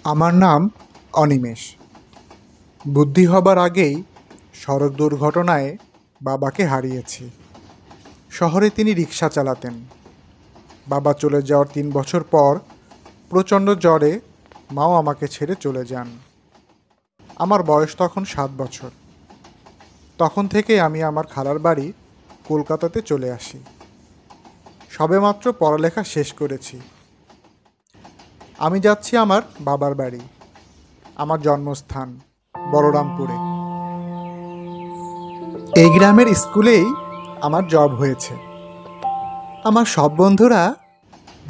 আমার নাম অনিমেষ। বুদ্ধি হবার আগেই সড়ক দুর্ঘটনায় বাবাকে হারিয়েছি। শহরে তিনি রিক্সা চালাতেন। বাবা চলে যাওয়ার 3 বছর পর প্রচণ্ড জ্বরে মাও আমাকে ছেড়ে চলে যান। আমার বয়স তখন 7 বছর। তখন থেকে আমি আমার খালার বাড়ি কলকাতাতে চলে আসি। সবেমাত্র পড়ালেখা শেষ করেছি। আমি যাচ্ছি আমার বাবার বাড়ি, আমার জন্মস্থান বলরামপুরে। এই গ্রামের স্কুলেই আমার জব হয়েছে। আমার সব বন্ধুরা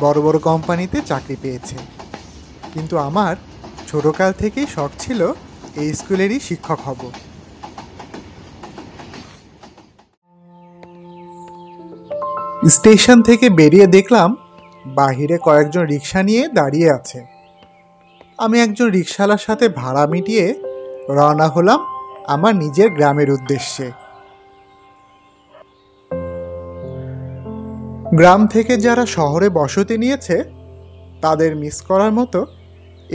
বড় বড় কোম্পানিতে চাকরি পেয়েছে, কিন্তু আমার ছোটকাল থেকেই শখ ছিল এই স্কুলেরই শিক্ষক হব। স্টেশন থেকে বেরিয়ে দেখলাম বাহিরে কয়েকজন রিক্সা নিয়ে দাঁড়িয়ে আছে। আমি একজন রিক্সাওয়ালার সাথে ভাড়া মিটিয়ে রওনা হলাম আমার নিজের গ্রামের উদ্দেশ্যে। গ্রাম থেকে যারা শহরে বসতি নিয়েছে তাদের মিস করার মতো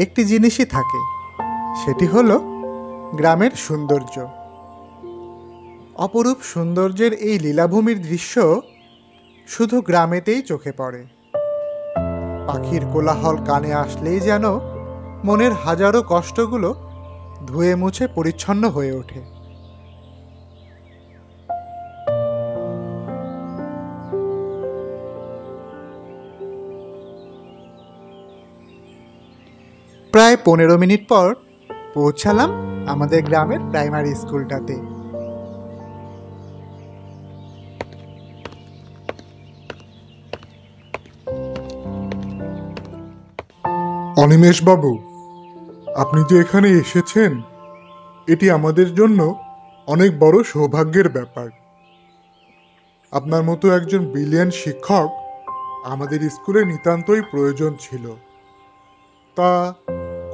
একটি জিনিসই থাকে, সেটি হলো গ্রামের সৌন্দর্য। অপরূপ সৌন্দর্যের এই লীলাভূমির দৃশ্য শুধু গ্রামেতেই চোখে পড়ে। পাখির কোলাহল কানে আসলেই যেন মনের হাজারো কষ্টগুলো ধুয়ে মুছে পরিচ্ছন্ন হয়ে ওঠে। প্রায় 15 মিনিট পর পৌঁছালাম আমাদের গ্রামের প্রাইমারি স্কুলটাতে। অনিমেষ বাবু, আপনি যে এখানে এসেছেন এটি আমাদের জন্য অনেক বড় সৌভাগ্যের ব্যাপার। আপনার মতো একজন ব্রিলিয়ান্ট শিক্ষক আমাদের স্কুলে নিতান্তই প্রয়োজন ছিল। তা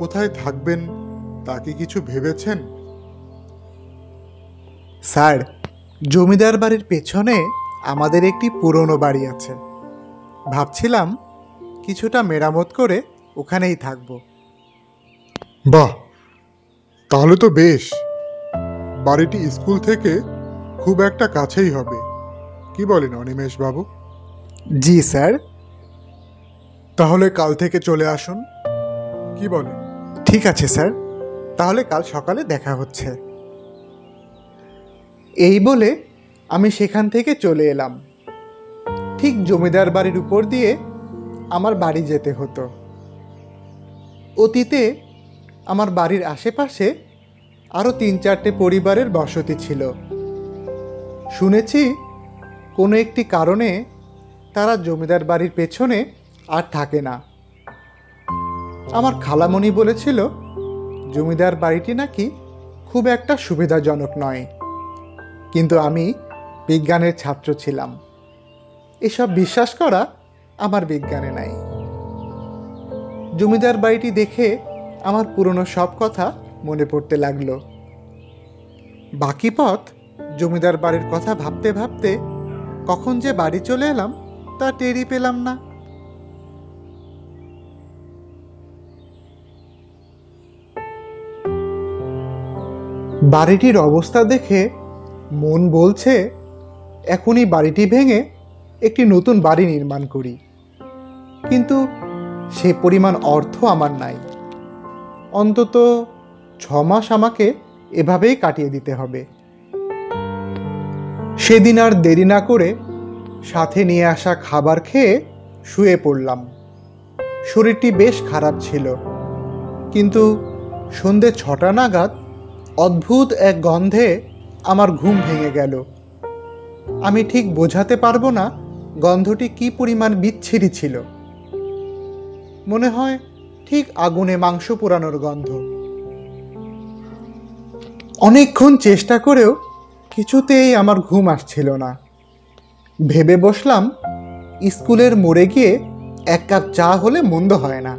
কোথায় থাকবেন তা কি কিছু ভেবেছেন? স্যার, জমিদার বাড়ির পেছনে আমাদের একটি পুরনো বাড়ি আছে। ভাবছিলাম কিছুটা মেরামত করে ওখানেই থাকব। বাহ, তাহলে তো বেশ। বাড়িটি স্কুল থেকে খুব একটা কাছেই হবে, কি বলেন অনিমেষ বাবু? জি স্যার। তাহলে কাল থেকে চলে আসুন, কি বলেন? ঠিক আছে স্যার, তাহলে কাল সকালে দেখা হচ্ছে। এই বলে আমি সেখান থেকে চলে এলাম। ঠিক জমিদার বাড়ির উপর দিয়ে আমার বাড়ি যেতে হতো। অতীতে আমার বাড়ির আশেপাশে আরও 3-4টে পরিবারের বসতি ছিল। শুনেছি কোনো একটি কারণে তারা জমিদার বাড়ির পেছনে আর থাকে না। আমার খালামণি বলেছিল জমিদার বাড়িটি নাকি খুব একটা সুবিধাজনক নয়, কিন্তু আমি বিজ্ঞানের ছাত্র ছিলাম, এসব বিশ্বাস করা আমার বিজ্ঞানে নাই। জমিদার বাড়িটি দেখে আমার পুরনো সব কথা মনে পড়তে লাগলো। বাকি পথ জমিদার বাড়ির কথা ভাবতে ভাবতে কখন যে বাড়ি চলে এলাম তা টেরই পেলাম না। বাড়িটির অবস্থা দেখে মন বলছে এখনই বাড়িটি ভেঙে একটি নতুন বাড়ি নির্মাণ করি, কিন্তু সে পরিমাণ অর্থ আমার নাই। অন্তত 6 মাস আমাকে এভাবেই কাটিয়ে দিতে হবে। সেদিন আর দেরি না করে সাথে নিয়ে আসা খাবার খেয়ে শুয়ে পড়লাম। শরীরটি বেশ খারাপ ছিল, কিন্তু সন্ধে 6টা নাগাদ অদ্ভুত এক গন্ধে আমার ঘুম ভেঙে গেল। আমি ঠিক বোঝাতে পারবো না গন্ধটি কি পরিমাণ বিচ্ছিরি ছিল। মনে হয় ঠিক আগুনে মাংস পোড়ানোর গন্ধ। অনেকক্ষণ চেষ্টা করেও কিছুতেই আমার ঘুম আসছিল না। ভেবে বসলাম স্কুলের মোড়ে গিয়ে 1 কাপ চা হলে মন্দ হয় না।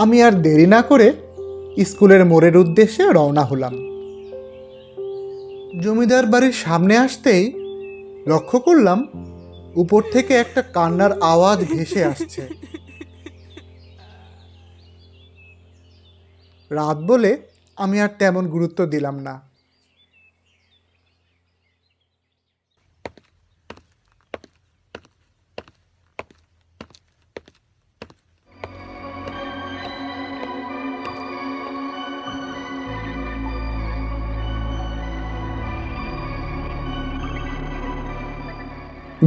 আমি আর দেরি না করে স্কুলের মোড়ের উদ্দেশ্যে রওনা হলাম। জমিদার বাড়ির সামনে আসতেই লক্ষ্য করলাম উপর থেকে একটা কান্নার আওয়াজ ভেসে আসছে। রাত বলে আমি আর তেমন গুরুত্ব দিলাম না।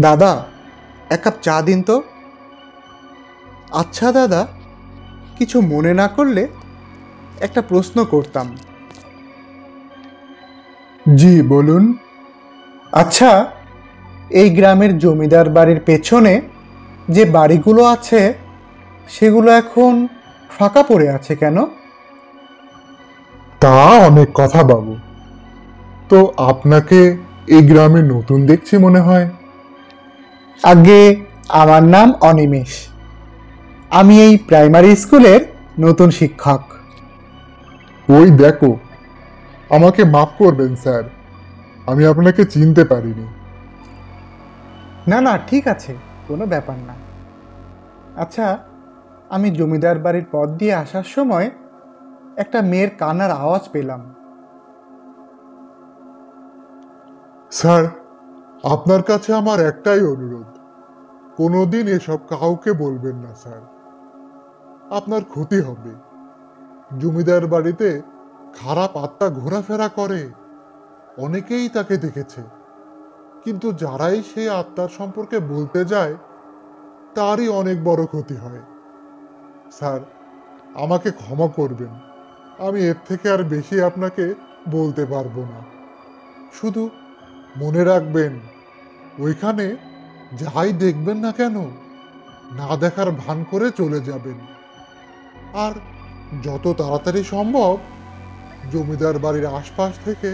দাদা, এক কাপ চা দিন তো। আচ্ছা দাদা, কিছু মনে না করলে একটা প্রশ্ন করতাম। জি বলুন। আচ্ছা, এই গ্রামের জমিদার বাড়ির পেছনে যে বাড়িগুলো আছে সেগুলো এখন ফাঁকা পড়ে আছে কেন? তা অনেক কথা বাবু। তো আপনাকে এই গ্রামে নতুন দেখছি মনে হয়। আগে আমার নাম অনিমেষ। আমি এই প্রাইমারি স্কুলের নতুন শিক্ষক। ওই দেখো, আমাকে মাফ করবেন স্যার, আমি আপনাকে চিনতে পারিনি। না না, ঠিক আছে, কোনো ব্যাপার না। আচ্ছা, আমি জমিদার বাড়ির পথ দিয়ে আসার সময় একটা মেয়ের কান্নার আওয়াজ পেলাম। স্যার, আপনার কাছে আমার একটাই অনুরোধ, কোনোদিন এসব কাউকে বলবেন না স্যার, আপনার ক্ষতি হবে। জমিদার বাড়িতে খারাপ আত্মা ঘোরাফেরা করে, অনেকেই তাকে দেখেছে, কিন্তু যারাই সেই আত্মার সম্পর্কে বলতে যায় তারই অনেক বড় ক্ষতি হয়। স্যার, আমাকে ক্ষমা করবেন, আমি এর থেকে আর বেশি আপনাকে বলতে পারবো না। শুধু মনে রাখবেন, ওইখানে যাই দেখবেন না কেন, না দেখার ভান করে চলে যাবেন। আর যত তাড়াতাড়ি সম্ভব জমিদার বাড়ির আশপাশ থেকে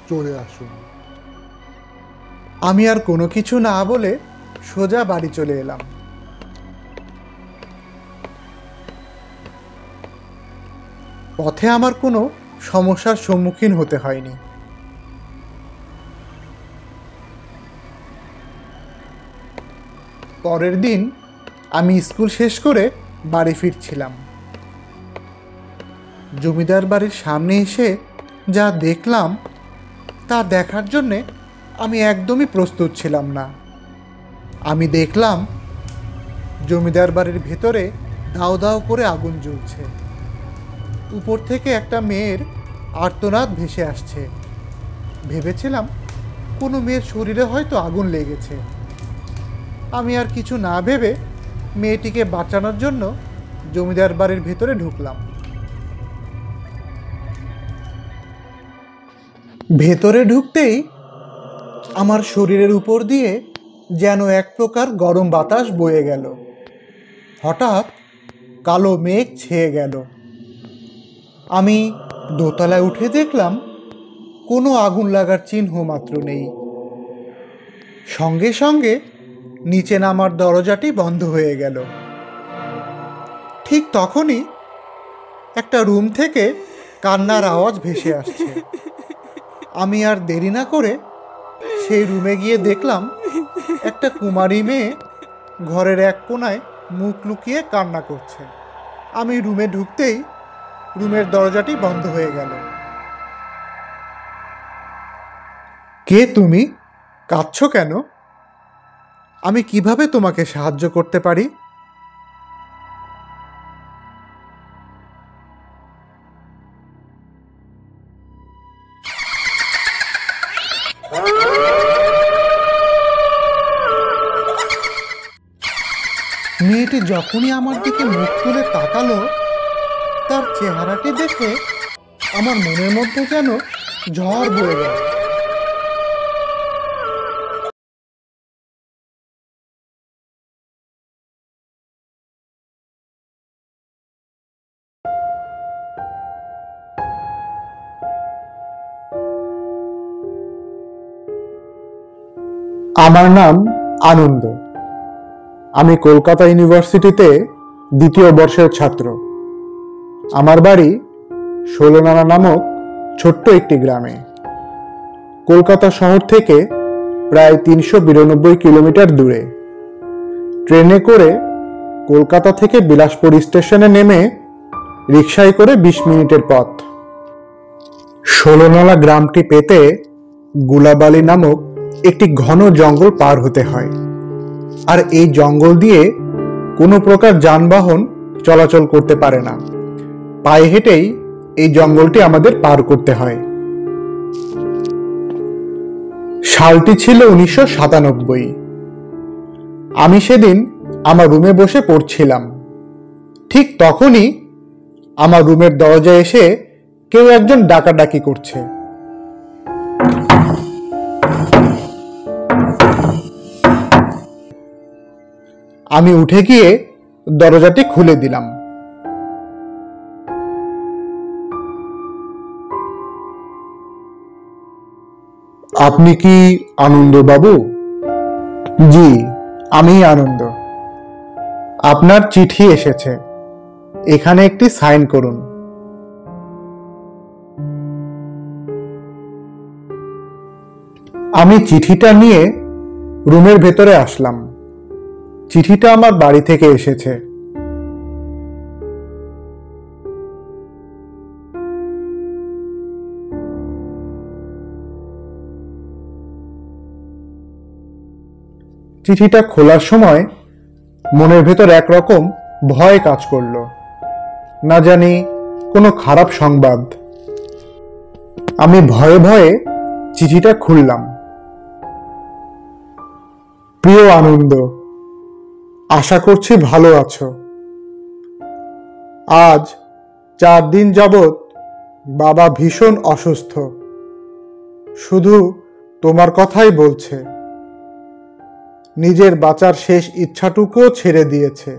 চলে আসুন। আমি আর কোনো কিছু না বলে সোজা বাড়ি চলে এলাম। পথে আমার কোনো সমস্যার সম্মুখীন হতে হয়নি। পরের দিন আমি স্কুল শেষ করে বাড়ি ফিরছিলাম। জমিদার বাড়ির সামনে এসে যা দেখলাম তা দেখার জন্যে আমি একদমই প্রস্তুত ছিলাম না। আমি দেখলাম জমিদার বাড়ির ভেতরে দাউ দাউ করে আগুন জ্বলছে। উপর থেকে একটা মেয়ের আর্তনাদ ভেসে আসছে। ভেবেছিলাম কোনো মেয়ের শরীরে হয়তো আগুন লেগেছে। আমি আর কিছু না ভেবে মেয়েটিকে বাঁচানোর জন্য জমিদার বাড়ির ভেতরে ঢুকলাম। ভেতরে ঢুকতেই আমার শরীরের উপর দিয়ে যেন এক প্রকার গরম বাতাস বয়ে গেল। হঠাৎ কালো মেঘ ছেয়ে গেল। আমি দোতলায় উঠে দেখলাম কোনো আগুন লাগার চিহ্ন মাত্র নেই। সঙ্গে সঙ্গে নিচে নামার দরজাটি বন্ধ হয়ে গেল। ঠিক তখনই একটা রুম থেকে কান্নার আওয়াজ ভেসে আসছে। আমি আর দেরি না করে সেই রুমে গিয়ে দেখলাম একটা কুমারী মেয়ে ঘরের এক কোণায় মুখ লুকিয়ে কান্না করছে। আমি রুমে ঢুকতেই রুমের দরজাটি বন্ধ হয়ে গেল। কে তুমি? কাঁদছো কেন? আমি কিভাবে তোমাকে সাহায্য করতে পারি? মেয়েটি যখনই আমার দিকে মুখ তুলে তাকালো, তার চেহারাটি দেখে আমার মনের মধ্যে যেন ঝড় বয়ে গেল। আমার নাম আনন্দ। আমি কলকাতা ইউনিভার্সিটিতে দ্বিতীয় বর্ষের ছাত্র। আমার বাড়ি ষোলনালা নামক ছোট্ট একটি গ্রামে। কলকাতা শহর থেকে প্রায় ৩৯২ কিলোমিটার দূরে। ট্রেনে করে কলকাতা থেকে বিলাসপুর স্টেশনে নেমে রিকশায় করে 20 মিনিটের পথ। 16 গ্রামটি পেতে গুলাবালি নামক একটি ঘন জঙ্গল পার হতে হয়। আর এই জঙ্গল দিয়ে কোনো প্রকার যানবাহন চলাচল করতে পারে না। পায়ে হেঁটেই এই জঙ্গলটি আমাদের পার করতে হয়। সালটি ছিল 1997। আমি সেদিন আমার রুমে বসে পড়ছিলাম। ঠিক তখনই আমার রুমের দরজায় এসে কেউ একজন ডাকাডাকি করছে। আমি উঠে গিয়ে দরজাটি খুলে দিলাম। আপনি কি আনন্দ বাবু? জি, আমি আনন্দ। আপনার চিঠি এসেছে, এখানে একটি সাইন করুন। আমি চিঠিটা নিয়ে রুমের ভেতরে আসলাম। চিঠিটা আমার বাড়ি থেকে এসেছে। চিঠিটা খোলার সময় মনের ভেতর একরকম ভয় কাজ করলো। না জানি কোনো খারাপ সংবাদ। আমি ভয়ে ভয়ে চিঠিটা খুললাম। প্রিয় আনন্দ, আশা করছি ভালো আছো। আজ 4 দিন যাবৎ বাবা ভীষণ অসুস্থ। শুধু তোমার কথাই বলছে। নিজের বাঁচার শেষ ইচ্ছাটুকুও ছেড়ে দিয়েছে।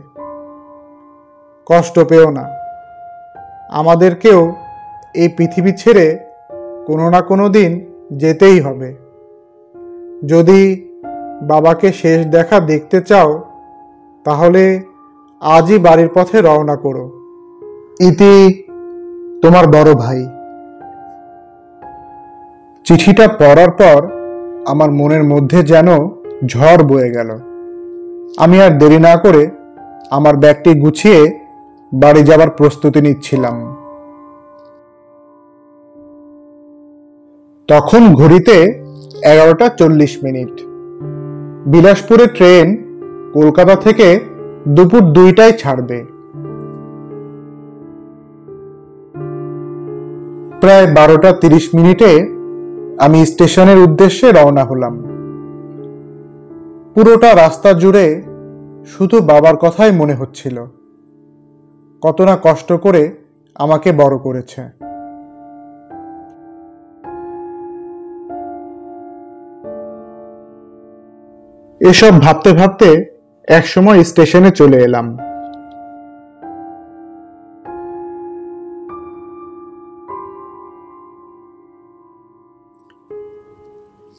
কষ্ট পেও না, আমাদেরকেও এই পৃথিবী ছেড়ে কোনো না কোনো দিন যেতেই হবে। যদি বাবাকে শেষ দেখা দেখতে চাও তাহলে আজই বাড়ির পথে রওনা করো। ইতি, তোমার বড় ভাই। চিঠিটা পড়ার পর আমার মনের মধ্যে যেন ঝড় বয়ে গেল। আমি আর দেরি না করে আমার ব্যাগটি গুছিয়ে বাড়ি যাবার প্রস্তুতি নিচ্ছিলাম। তখন ঘড়িতে 11:40। বিলাসপুরে ট্রেন কলকাতা থেকে দুপুর 2টায় ছাড়বে। প্রায় 12:30 আমি স্টেশনের উদ্দেশ্যে রওনা হলাম। পুরোটা রাস্তা জুড়ে শুধু বাবার কথাই মনে হচ্ছিল। কত না কষ্ট করে আমাকে বড় করেছে। এসব ভাবতে ভাবতে একসময় স্টেশনে চলে এলাম।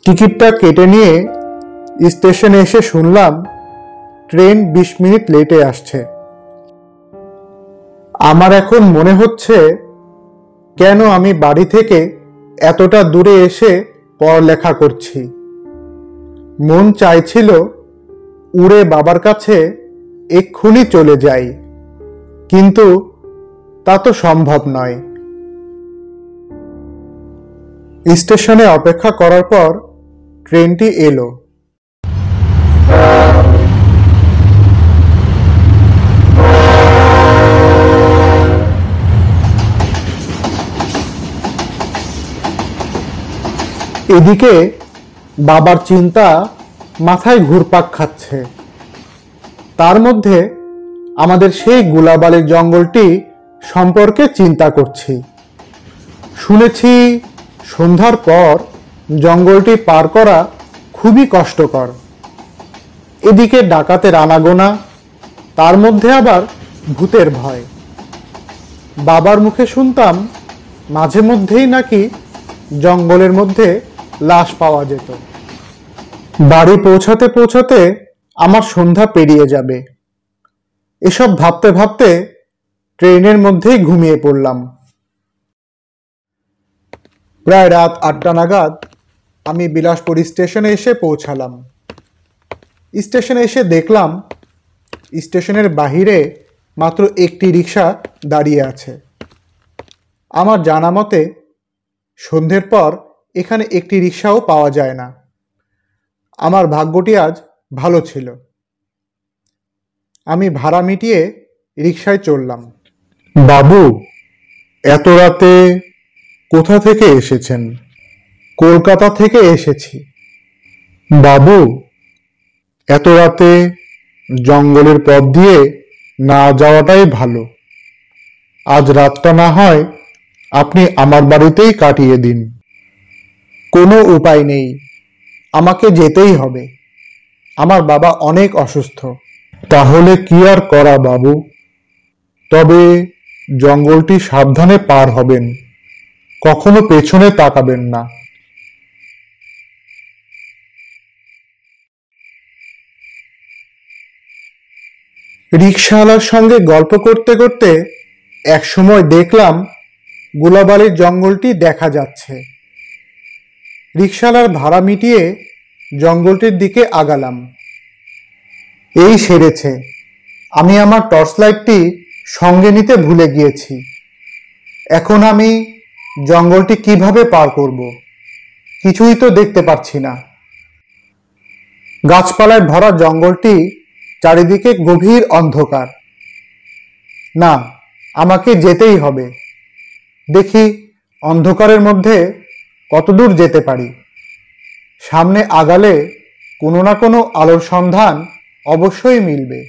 টিকিটটা কেটে নিয়ে স্টেশনে এসে শুনলাম ট্রেন 20 মিনিট লেটে আসছে। আমার এখন মনে হচ্ছে কেন আমি বাড়ি থেকে এতটা দূরে এসে পড়ালেখা করছি। মন চাইছিল উড়ে বাবার কাছে এক্ষুনি চলে যাই, কিন্তু তা তো সম্ভব নয়। স্টেশনে অপেক্ষা করার পর ট্রেনটি এলো। এদিকে বাবার চিন্তা মাথায় ঘুরপাক খাচ্ছে। তার মধ্যে আমাদের সেই গুলাবালির জঙ্গলটি সম্পর্কে চিন্তা করছি। শুনেছি সন্ধ্যার পর জঙ্গলটি পার করা খুবই কষ্টকর। এদিকে ডাকাতের আনাগোনা, তার মধ্যে আবার ভূতের ভয়। বাবার মুখে শুনতাম মাঝে মধ্যেই নাকি জঙ্গলের মধ্যে লাশ পাওয়া যেত। বাড়ি পৌঁছাতে পৌঁছাতে আমার সন্ধ্যা পেরিয়ে যাবে। এসব ভাবতে ভাবতে ট্রেনের মধ্যেই ঘুমিয়ে পড়লাম। প্রায় রাত 8টা নাগাদ আমি বিলাসপুর স্টেশনে এসে পৌঁছালাম। স্টেশনে এসে দেখলাম স্টেশনের বাহিরে মাত্র একটি রিক্সা দাঁড়িয়ে আছে। আমার জানা মতে সন্ধ্যের পর এখানে একটি রিক্সাও পাওয়া যায় না। আমার ভাগ্যটি আজ ভালো ছিল। আমি ভাড়া মিটিয়ে রিক্সায় চললাম। বাবু, এত রাতে কোথা থেকে এসেছেন? কলকাতা থেকে এসেছি। বাবু, এত রাতে জঙ্গলের পথ দিয়ে না যাওয়াটাই ভালো। আজ রাতটা না হয় আপনি আমার বাড়িতেই কাটিয়ে দিন। কোনো উপায় নেই, আমাকে যেতেই হবে। আমার বাবা অনেক অসুস্থ। তাহলে কি আর করা বাবু, তবে জঙ্গলটি সাবধানে পার হবেন, কখনো পেছনে তাকাবেন না। রিক্সাওয়ালার সঙ্গে গল্প করতে করতে একসময় দেখলাম গোলাবালির জঙ্গলটি দেখা যাচ্ছে। রিক্সাওয়ালার ভাড়া মিটিয়ে জঙ্গলটির দিকে আগালাম। এই সেরেছে, আমি আমার টর্চ লাইটটি সঙ্গে নিতে ভুলে গিয়েছি। এখন আমি জঙ্গলটি কিভাবে পার করব? কিছুই তো দেখতে পাচ্ছি না। গাছপালায় ভরা জঙ্গলটি, চারিদিকে গভীর অন্ধকার। না, আমাকে যেতেই হবে। দেখি অন্ধকারের মধ্যে কতদূর যেতে পারি। সামনে আগালে কোনো না কোনো আলোর সন্ধান অবশ্যই মিলবে।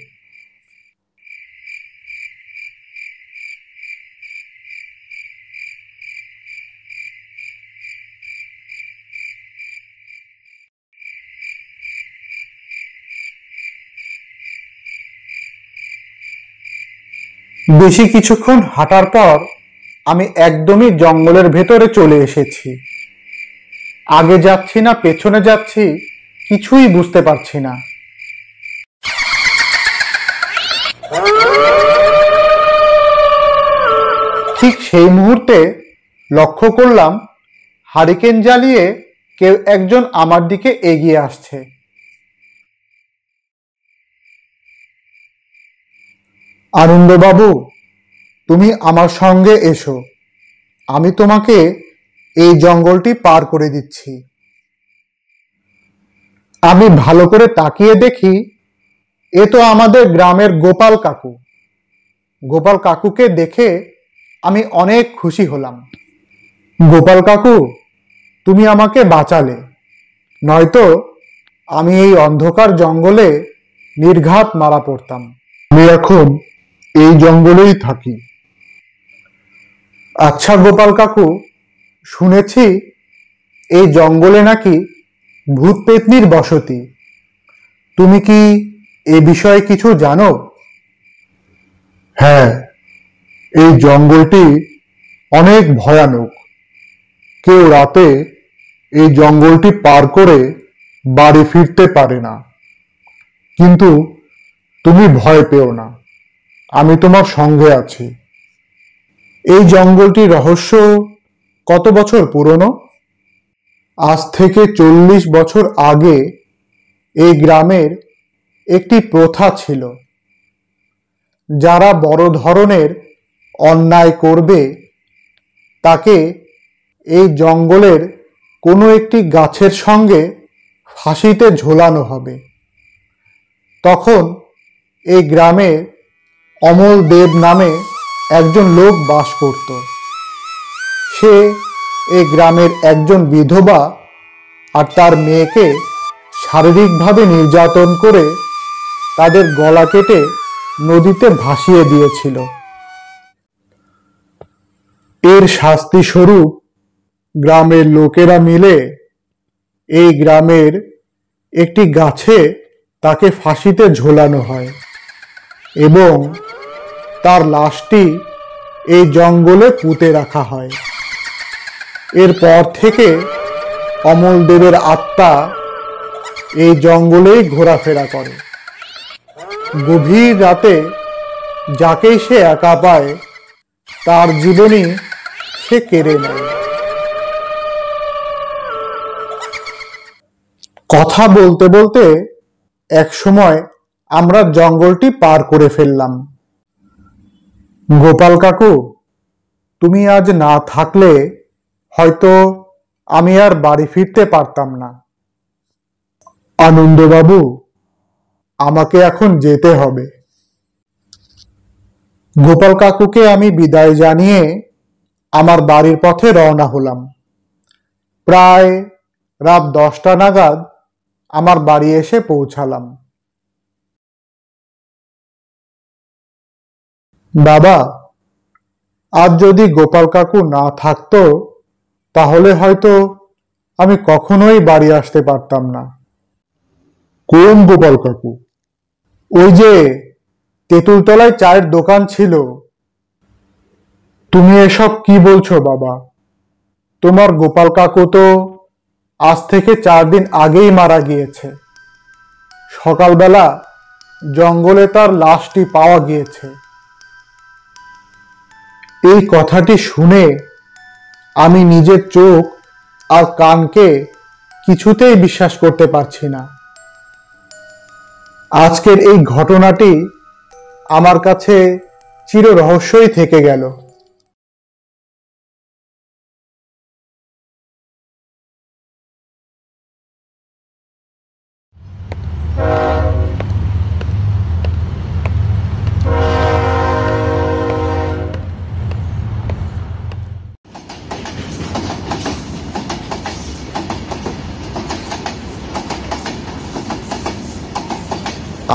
বেশি কিছুক্ষণ হাঁটার পর আমি একদমই জঙ্গলের ভেতরে চলে এসেছি। আগে যাচ্ছি না পেছনে যাচ্ছি কিছুই বুঝতে পারছি না। ঠিক সেই মুহূর্তে লক্ষ্য করলাম হারিকেন জ্বালিয়ে কেউ একজন আমার দিকে এগিয়ে আসছে। আনন্দবাবু, তুমি আমার সঙ্গে এসো, আমি তোমাকে এই জঙ্গলটি পার করে দিচ্ছি। আমি ভালো করে তাকিয়ে দেখি এ তো আমাদের গ্রামের গোপাল কাকু। গোপাল কাকুকে দেখে আমি অনেক খুশি হলাম। গোপাল কাকু, তুমি আমাকে বাঁচালে, নয়তো আমি এই অন্ধকার জঙ্গলে নির্ঘাত মারা পড়তাম। আমি এখন এই জঙ্গলেই থাকি। আচ্ছা গোপাল কাকু, শুনেছি এই জঙ্গলে নাকি ভূত পেতনির বসতি। তুমি কি এ বিষয়ে কিছু জানো? হ্যাঁ, এই জঙ্গলটি অনেক ভয়ানক। কেউ রাতে এই জঙ্গলটি পার করে বাড়ি ফিরতে পারে না। কিন্তু তুমি ভয় পেও না, আমি তোমার সঙ্গে আছি। এই জঙ্গলটির রহস্য কত বছর পুরনো? আজ থেকে 40 বছর আগে এই গ্রামের একটি প্রথা ছিল, যারা বড় ধরনের অন্যায় করবে তাকে এই জঙ্গলের কোনো একটি গাছের সঙ্গে ফাঁসিতে ঝোলানো হবে। তখন এই গ্রামে অমল দেব নামে একজন লোক বাস করত। সে এই গ্রামের একজন বিধবা আর তার মেয়েকে শারীরিকভাবে নির্যাতন করে তাদের গলা কেটে নদীতে ভাসিয়ে দিয়েছিল। এর শাস্তি স্বরূপ গ্রামের লোকেরা মিলে এই গ্রামের একটি গাছে তাকে ফাঁসিতে ঝোলানো হয় এবং তার লাশটি এই জঙ্গলে পুঁতে রাখা হয়। এরপর থেকে অমলদেবের আত্মা এই জঙ্গলেই ঘোরাফেরা করে। গভীর রাতে যাকেই সে একা পায় তার জীবনই সে কেড়ে নেয়। কথা বলতে বলতে এক সময় আমরা জঙ্গলটি পার করে ফেললাম। গোপাল কাকু, তুমি আজ না থাকলে হয়তো আমি আর বাড়ি ফিরতে পারতাম না। আনন্দবাবু, আমাকে এখন যেতে হবে। গোপাল কাকুকে আমি বিদায় জানিয়ে আমার বাড়ির পথে রওনা হলাম। প্রায় রাত 10টা নাগাদ আমার বাড়ি এসে পৌঁছালাম। বাবা, আজ যদি গোপাল কাকু না থাকতো তাহলে হয়তো আমি কখনোই বাড়ি আসতে পারতাম না। কোন গোপাল কাকু? ওই যে তেঁতুলতলায় চায়ের দোকান ছিল। তুমি এসব কি বলছো বাবা? তোমার গোপাল কাকু তো আজ থেকে 4 দিন আগেই মারা গিয়েছে। সকালবেলা জঙ্গলে তার লাশটি পাওয়া গিয়েছে। এই কথাটি শুনে আমি নিজের চোখ আর কানকে কিছুতেই বিশ্বাস করতে পারছি না। আজকের এই ঘটনাটি আমার কাছে চির রহস্যই থেকে গেল।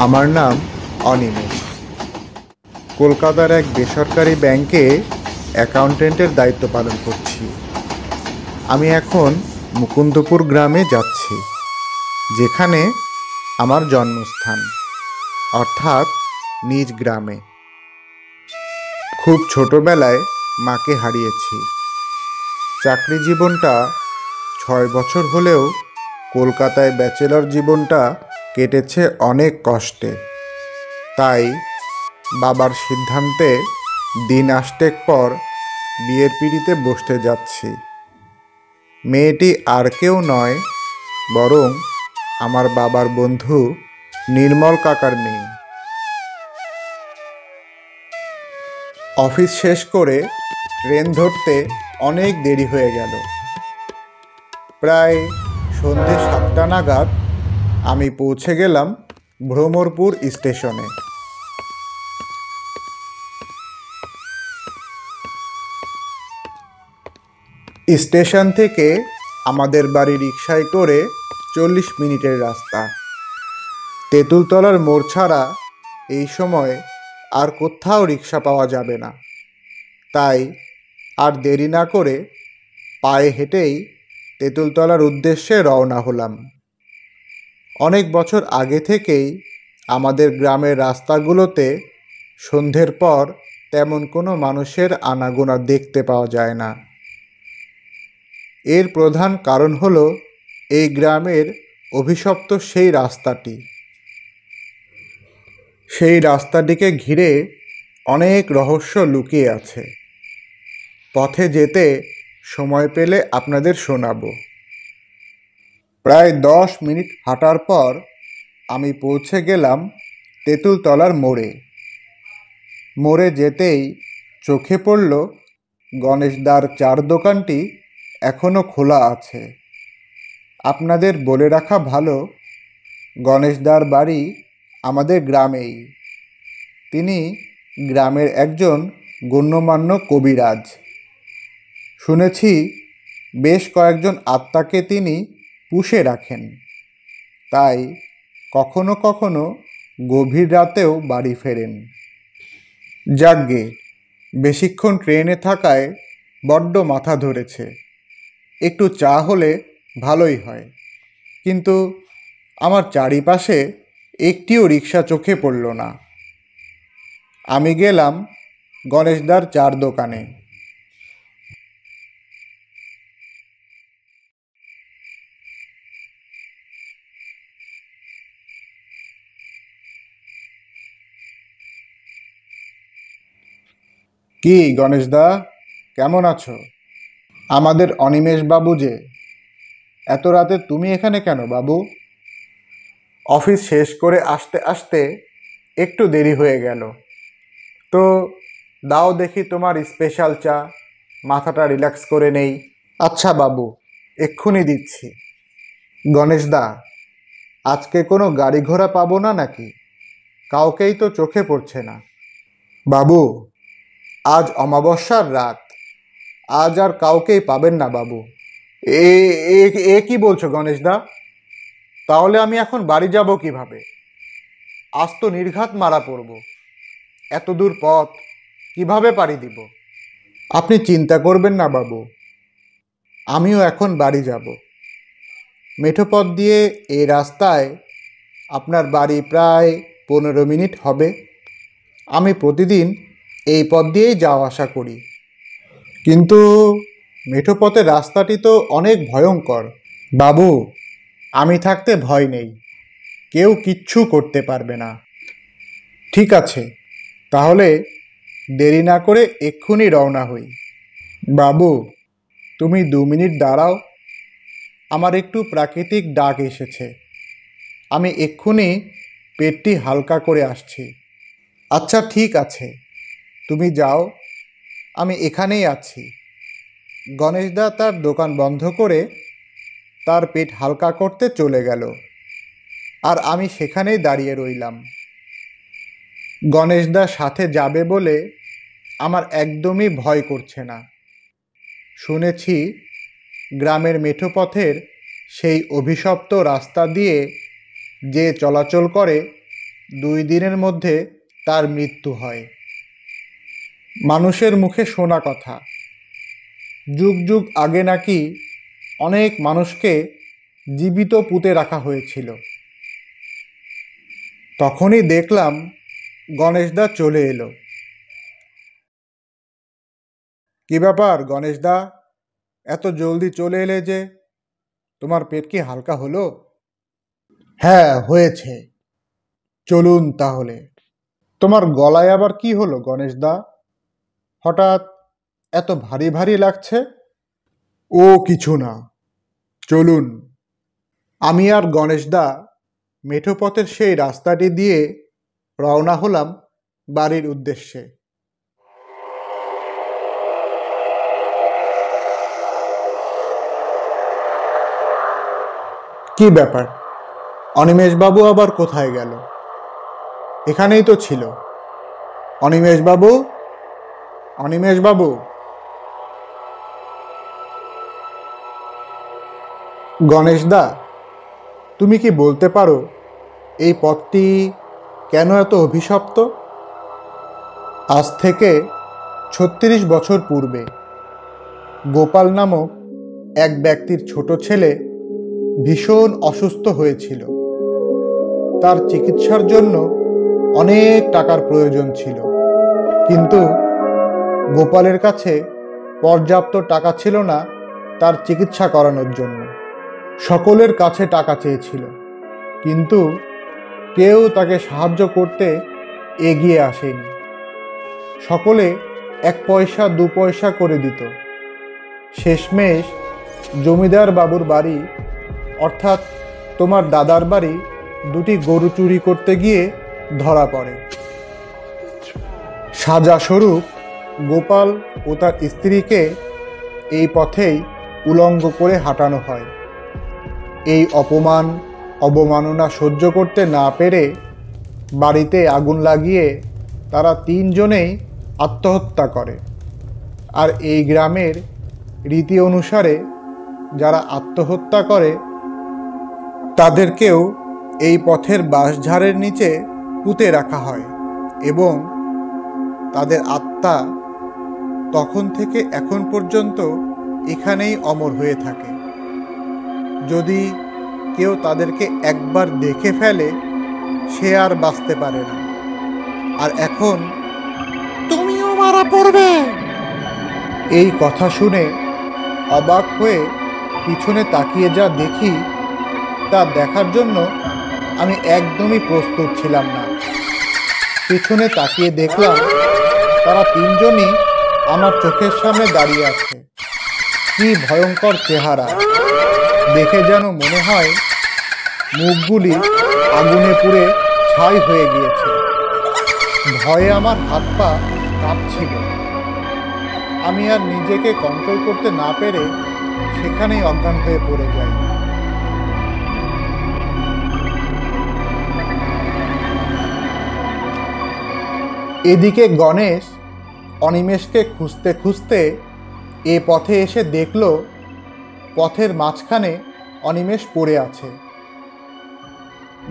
আমার নাম অনিমেষ। কলকাতার এক বেসরকারি ব্যাংকে অ্যাকাউন্টেন্টের দায়িত্ব পালন করছি। আমি এখন মুকুন্দপুর গ্রামে যাচ্ছি, যেখানে আমার জন্মস্থান, অর্থাৎ নিজ গ্রামে। খুব ছোটবেলায় মাকে হারিয়েছি। চাকরি জীবনটা 6 বছর হলেও কলকাতায় ব্যাচেলর জীবনটা কেটেছে অনেক কষ্টে। তাই বাবার সিদ্ধান্তে দিন আসতেক পর বিয়ের পিঁড়িতে বসতে যাচ্ছি। মেয়েটি আর কেউ নয়, বরং আমার বাবার বন্ধু নির্মল কাকার মেয়ে। অফিস শেষ করে ট্রেন ধরতে অনেক দেরি হয়ে গেল। প্রায় সন্ধে 7টা নাগাদ আমি পৌঁছে গেলাম ভ্রমরপুর স্টেশনে। স্টেশন থেকে আমাদের বাড়ি রিকশায় করে 40 মিনিটের রাস্তা। তেঁতুলতলার মোড় ছাড়া এই সময় আর কোথাও রিকশা পাওয়া যাবে না। তাই আর দেরি না করে পায়ে হেঁটেই তেঁতুলতলার উদ্দেশ্যে রওনা হলাম। অনেক বছর আগে থেকেই আমাদের গ্রামের রাস্তাগুলোতে সন্ধ্যের পর তেমন কোনো মানুষের আনাগোনা দেখতে পাওয়া যায় না। এর প্রধান কারণ হলো এই গ্রামের অভিশপ্ত সেই রাস্তাটি। সেই রাস্তাটিকে ঘিরে অনেক রহস্য লুকিয়ে আছে। পথে যেতে সময় পেলে আপনাদের শোনাবো। প্রায় 10 মিনিট হাঁটার পর আমি পৌঁছে গেলাম তেঁতুলতলার মোড়ে। মোড়ে যেতেই চোখে পড়ল গণেশদার চার দোকানটি এখনও খোলা আছে। আপনাদের বলে রাখা ভালো, গণেশদার বাড়ি আমাদের গ্রামেই। তিনি গ্রামের একজন গণ্যমান্য কবিরাজ। শুনেছি বেশ কয়েকজন আত্মাকে তিনি পুষে রাখেন, তাই কখনো কখনো গভীর রাতেও বাড়ি ফেরেন। যাকগে, বেশিক্ষণ ট্রেনে থাকায় বড্ড মাথা ধরেছে। একটু চা হলে ভালোই হয়, কিন্তু আমার চারিপাশে একটিও রিক্সা চোখে পড়ল না। আমি গেলাম গণেশদার চার দোকানে। কি গণেশদা, কেমন আছো? আমাদের অনিমেষ বাবু যে। এত রাতে তুমি এখানে কেন বাবু? অফিস শেষ করে আসতে আসতে একটু দেরি হয়ে গেল, তো দাও দেখি তোমার স্পেশাল চা, মাথাটা রিল্যাক্স করে নেই। আচ্ছা বাবু, এক্ষুনি দিচ্ছি। গণেশদা, আজকে কোনো গাড়ি ঘোড়া পাবো না নাকি? কাউকেই তো চোখে পড়ছে না। বাবু, আজ অমাবস্যার রাত, আজ আর কাউকেই পাবেন না বাবু। এ এ এ কি বলছো গণেশদা? তাহলে আমি এখন বাড়ি যাব কিভাবে? আজ তো নির্ঘাত মারা পড়ব। এত দূর পথ কিভাবে পাড়ি দিব? আপনি চিন্তা করবেন না বাবু, আমিও এখন বাড়ি যাব। মেঠো পথ দিয়ে এই রাস্তায় আপনার বাড়ি প্রায় 15 মিনিট হবে। আমি প্রতিদিন এই পথ দিয়েই যাওয়া আসা করি। কিন্তু মেঠো পথের রাস্তাটি তো অনেক ভয়ঙ্কর। বাবু, আমি থাকতে ভয় নেই, কেউ কিচ্ছু করতে পারবে না। ঠিক আছে, তাহলে দেরি না করে এক্ষুনি রওনা হই। বাবু, তুমি 2 মিনিট দাঁড়াও, আমার একটু প্রাকৃতিক ডাক এসেছে। আমি এক্ষুনি পেটটি হালকা করে আসছি। আচ্ছা ঠিক আছে, তুমি যাও, আমি এখানেই আছি। গণেশদা তার দোকান বন্ধ করে তার পেট হালকা করতে চলে গেল, আর আমি সেখানেই দাঁড়িয়ে রইলাম। গণেশদা সাথে যাবে বলে আমার একদমই ভয় করছে না। শুনেছি গ্রামের মেঠো পথের সেই অভিশপ্ত রাস্তা দিয়ে যে চলাচল করে 2 দিনের মধ্যে তার মৃত্যু হয়। মানুষের মুখে শোনা কথা, যুগ যুগ আগে নাকি অনেক মানুষকে জীবিত পুঁতে রাখা হয়েছিল। তখনই দেখলাম গণেশদা চলে এলো। কি ব্যাপার গণেশদা, এত জলদি চলে এলে যে? তোমার পেট কি হালকা হলো? হ্যাঁ হয়েছে। চলুন তাহলে। তোমার গলায় আবার কি হলো গণেশদা? হঠাৎ এত ভারী ভারী লাগছে। ও কিছু না, চলুন। আমি আর গণেশদা মেঠো পথের সেই রাস্তাটি দিয়ে রওনা হলাম বাড়ির উদ্দেশ্যে। কি ব্যাপার, অনিমেষবাবু আবার কোথায় গেল? এখানেই তো ছিল। অনিমেষবাবু, অনিমেষবাবু। গণেশদা, তুমি কি বলতে পারো এই পথটি কেন এত অভিশপ্ত? আজ থেকে 36 বছর পূর্বে গোপাল নামক এক ব্যক্তির ছোট ছেলে ভীষণ অসুস্থ হয়েছিল। তার চিকিৎসার জন্য অনেক টাকার প্রয়োজন ছিল, কিন্তু গোপালের কাছে পর্যাপ্ত টাকা ছিল না তার চিকিৎসা করানোর জন্য। সকলের কাছে টাকা চেয়েছিল, কিন্তু কেউ তাকে সাহায্য করতে এগিয়ে আসেনি। সকলে 1 পয়সা 2 পয়সা করে দিত। শেষমেশ জমিদার বাবুর বাড়ি, অর্থাৎ তোমার দাদার বাড়ি, 2টি গরু চুরি করতে গিয়ে ধরা পড়ে। সাজাস্বরূপ গোপাল ও তার স্ত্রীকে এই পথেই উলঙ্গ করে হাঁটানো হয়। এই অপমান অবমাননা সহ্য করতে না পেরে বাড়িতে আগুন লাগিয়ে তারা 3 জনেই আত্মহত্যা করে। আর এই গ্রামের রীতি অনুসারে যারা আত্মহত্যা করে তাদেরকেও এই পথের বাঁশঝাড়ের নিচে পুঁতে রাখা হয়, এবং তাদের আত্মা তখন থেকে এখন পর্যন্ত এখানেই অমর হয়ে থাকে। যদি কেউ তাদেরকে একবার দেখে ফেলে, সে আর বাঁচতে পারে না। আর এখন তুমিও মারা পড়বে। এই কথা শুনে অবাক হয়ে পিছনে তাকিয়ে যা দেখি, তা দেখার জন্য আমি একদমই প্রস্তুত ছিলাম না। পিছনে তাকিয়ে দেখলাম তারা 3 জনই আমার চোখের সামনে দাঁড়িয়ে আছে। কি ভয়ঙ্কর চেহারা! দেখে যেন মনে হয় মুখগুলি আগুনে পুড়ে ছাই হয়ে গিয়েছে। ভয়ে আমার হাত পা কাঁপছিল। আমি আর নিজেকে কন্ট্রোল করতে না পেরে সেখানেই অজ্ঞান হয়ে পড়ে যাই। এদিকে গণেশ অনিমেষকে খুঁজতে খুঁজতে এ পথে এসে দেখল পথের মাঝখানে অনিমেষ পড়ে আছে।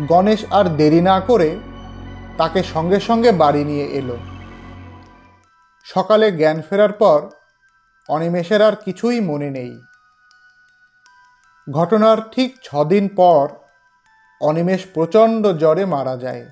গণেশ আর দেরি না করে তাকে সঙ্গে সঙ্গে বাড়ি নিয়ে এলো। সকালে জ্ঞান ফেরার পর অনিমেষের আর কিছুই মনে নেই। ঘটনার ঠিক 6 দিন পর অনিমেষ প্রচণ্ড জ্বরে মারা যায়।